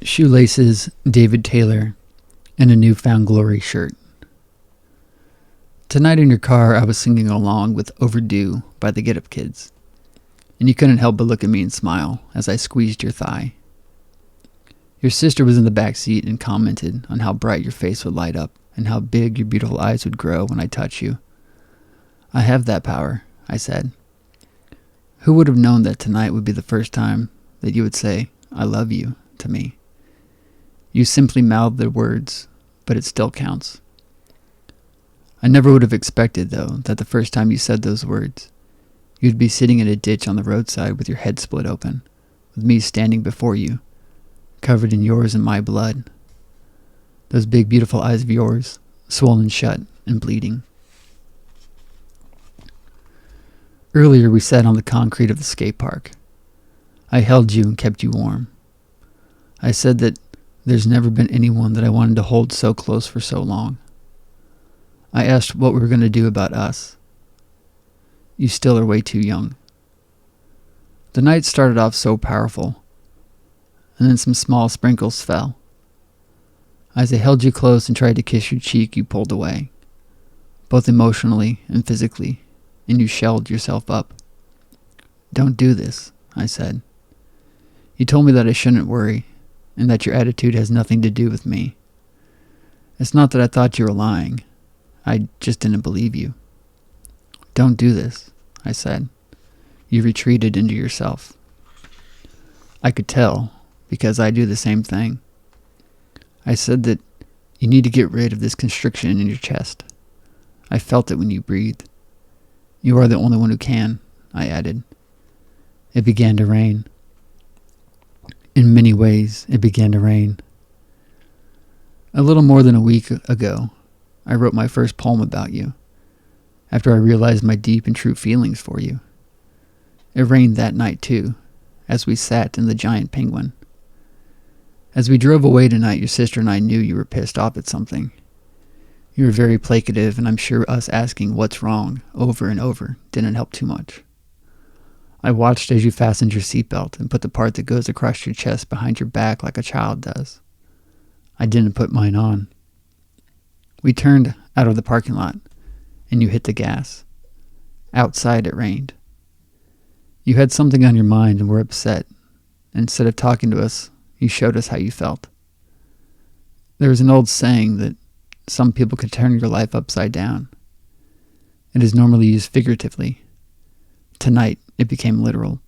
Shoelaces, David Taylor, and a Newfound Glory shirt. Tonight in your car, I was singing along with Overdue by the Get Up Kids, and you couldn't help but look at me and smile as I squeezed your thigh. Your sister was in the back seat and commented on how bright your face would light up and how big your beautiful eyes would grow when I touch you. I have that power, I said. Who would have known that tonight would be the first time that you would say, I love you, to me? You simply mouthed the words, but it still counts. I never would have expected, though, that the first time you said those words, you'd be sitting in a ditch on the roadside with your head split open, with me standing before you, covered in yours and my blood. Those big, beautiful eyes of yours, swollen shut and bleeding. Earlier, we sat on the concrete of the skate park. I held you and kept you warm. I said that there's never been anyone that I wanted to hold so close for so long. I asked what we were going to do about us. You still are way too young. The night started off so powerful, and then some small sprinkles fell. As I held you close and tried to kiss your cheek, you pulled away, both emotionally and physically, and you shelled yourself up. Don't do this, I said. You told me that I shouldn't worry, and that your attitude has nothing to do with me. It's not that I thought you were lying. I just didn't believe you. Don't do this, I said. You retreated into yourself. I could tell, because I do the same thing. I said that you need to get rid of this constriction in your chest. I felt it when you breathed. You are the only one who can, I added. It began to rain. In many ways, it began to rain. A little more than a week ago, I wrote my first poem about you, after I realized my deep and true feelings for you. It rained that night too, as we sat in the giant penguin. As we drove away tonight, your sister and I knew you were pissed off at something. You were very placative, and I'm sure us asking what's wrong over and over didn't help too much. I watched as you fastened your seatbelt and put the part that goes across your chest behind your back like a child does. I didn't put mine on. We turned out of the parking lot, and you hit the gas. Outside it rained. You had something on your mind and were upset. Instead of talking to us, you showed us how you felt. There is an old saying that some people can turn your life upside down. It is normally used figuratively. Tonight, it became literal.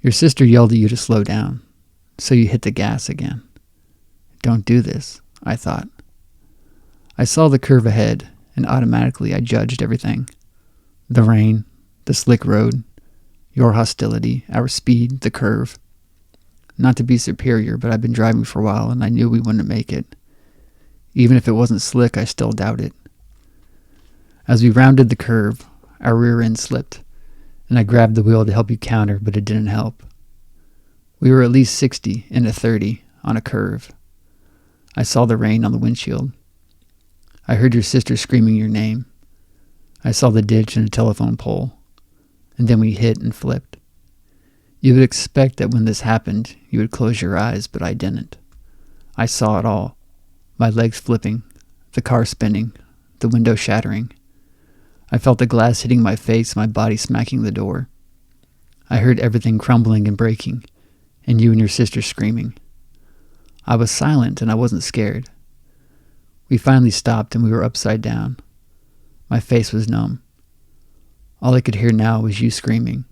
Your sister yelled at you to slow down, so you hit the gas again. Don't do this, I thought. I saw the curve ahead, and automatically I judged everything. The rain, the slick road, your hostility, our speed, the curve. Not to be superior, but I've been driving for a while, and I knew we wouldn't make it. Even if it wasn't slick, I still doubt it. As we rounded the curve, our rear end slipped, and I grabbed the wheel to help you counter, but it didn't help. We were at least 60 in a 30 on a curve. I saw the rain on the windshield. I heard your sister screaming your name. I saw the ditch and a telephone pole, and then we hit and flipped. You would expect that when this happened, you would close your eyes, but I didn't. I saw it all. My legs flipping, the car spinning, the window shattering. I felt the glass hitting my face, my body smacking the door. I heard everything crumbling and breaking, and you and your sister screaming. I was silent and I wasn't scared. We finally stopped and we were upside down. My face was numb. All I could hear now was you screaming.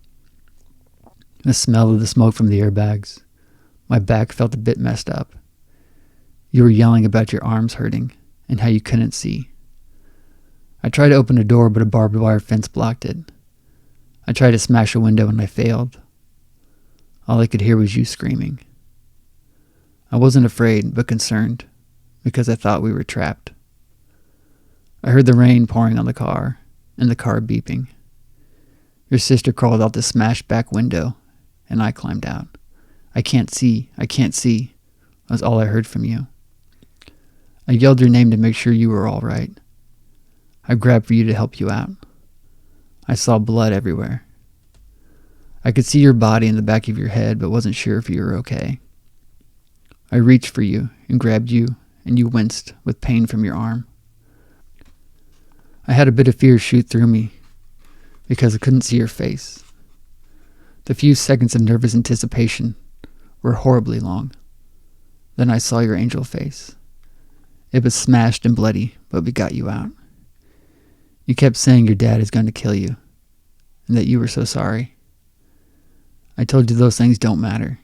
The smell of the smoke from the airbags. My back felt a bit messed up. You were yelling about your arms hurting and how you couldn't see. I tried to open a door, but a barbed wire fence blocked it. I tried to smash a window and I failed. All I could hear was you screaming. I wasn't afraid, but concerned, because I thought we were trapped. I heard the rain pouring on the car, and the car beeping. Your sister crawled out the smashed back window, and I climbed out. I can't see, was all I heard from you. I yelled your name to make sure you were all right. I grabbed for you to help you out. I saw blood everywhere. I could see your body in the back of your head, but wasn't sure if you were okay. I reached for you and grabbed you, and you winced with pain from your arm. I had a bit of fear shoot through me because I couldn't see your face. The few seconds of nervous anticipation were horribly long. Then I saw your angel face. It was smashed and bloody, but we got you out. You kept saying your dad is going to kill you, and that you were so sorry. I told you those things don't matter.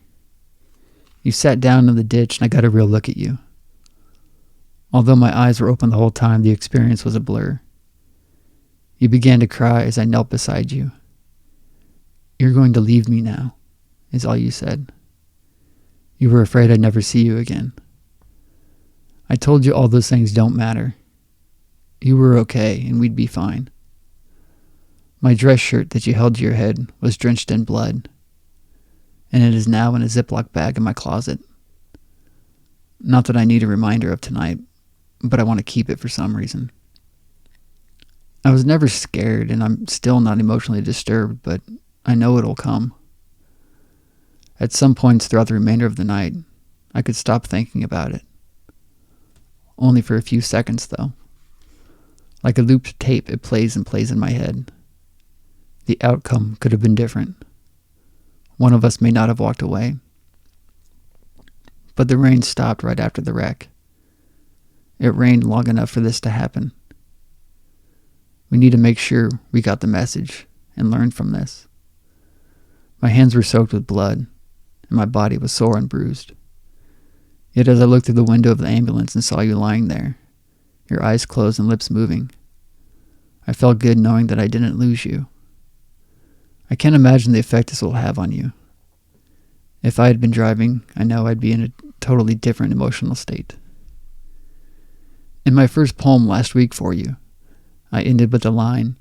You sat down in the ditch, and I got a real look at you. Although my eyes were open the whole time, the experience was a blur. You began to cry as I knelt beside you. You're going to leave me now, is all you said. You were afraid I'd never see you again. I told you all those things don't matter. You were okay, and we'd be fine. My dress shirt that you held to your head was drenched in blood, and it is now in a Ziploc bag in my closet. Not that I need a reminder of tonight, but I want to keep it for some reason. I was never scared, and I'm still not emotionally disturbed, but I know it'll come. At some points throughout the remainder of the night, I could stop thinking about it. Only for a few seconds, though. Like a looped tape, it plays and plays in my head. The outcome could have been different. One of us may not have walked away. But the rain stopped right after the wreck. It rained long enough for this to happen. We need to make sure we got the message and learned from this. My hands were soaked with blood, and my body was sore and bruised. Yet as I looked through the window of the ambulance and saw you lying there, your eyes closed and lips moving, I felt good knowing that I didn't lose you. I can't imagine the effect this will have on you. If I had been driving, I know I'd be in a totally different emotional state. In my first poem last week for you, I ended with the line,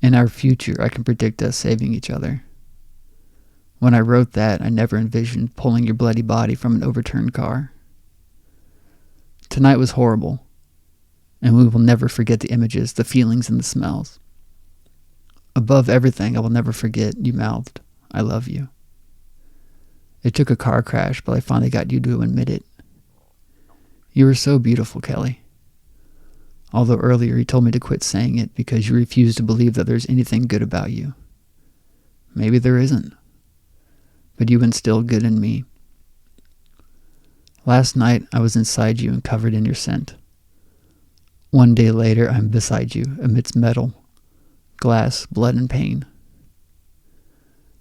"In our future, I can predict us saving each other." When I wrote that, I never envisioned pulling your bloody body from an overturned car. Tonight was horrible, and we will never forget the images, the feelings, and the smells. Above everything, I will never forget you mouthed, "I love you." It took a car crash, but I finally got you to admit it. You were so beautiful, Kelly. Although earlier you told me to quit saying it because you refuse to believe that there's anything good about you. Maybe there isn't. But you instilled good in me. Last night, I was inside you and covered in your scent. One day later, I'm beside you amidst metal, glass, blood, and pain.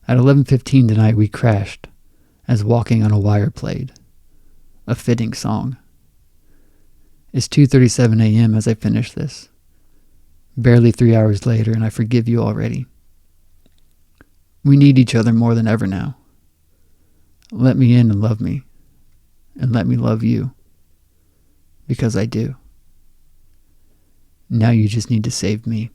At 11:15 tonight, we crashed as Walking on a Wire played. A fitting song. It's 2:37 a.m. as I finish this. Barely 3 hours later, and I forgive you already. We need each other more than ever now. Let me in and love me, and let me love you, because I do. Now you just need to save me.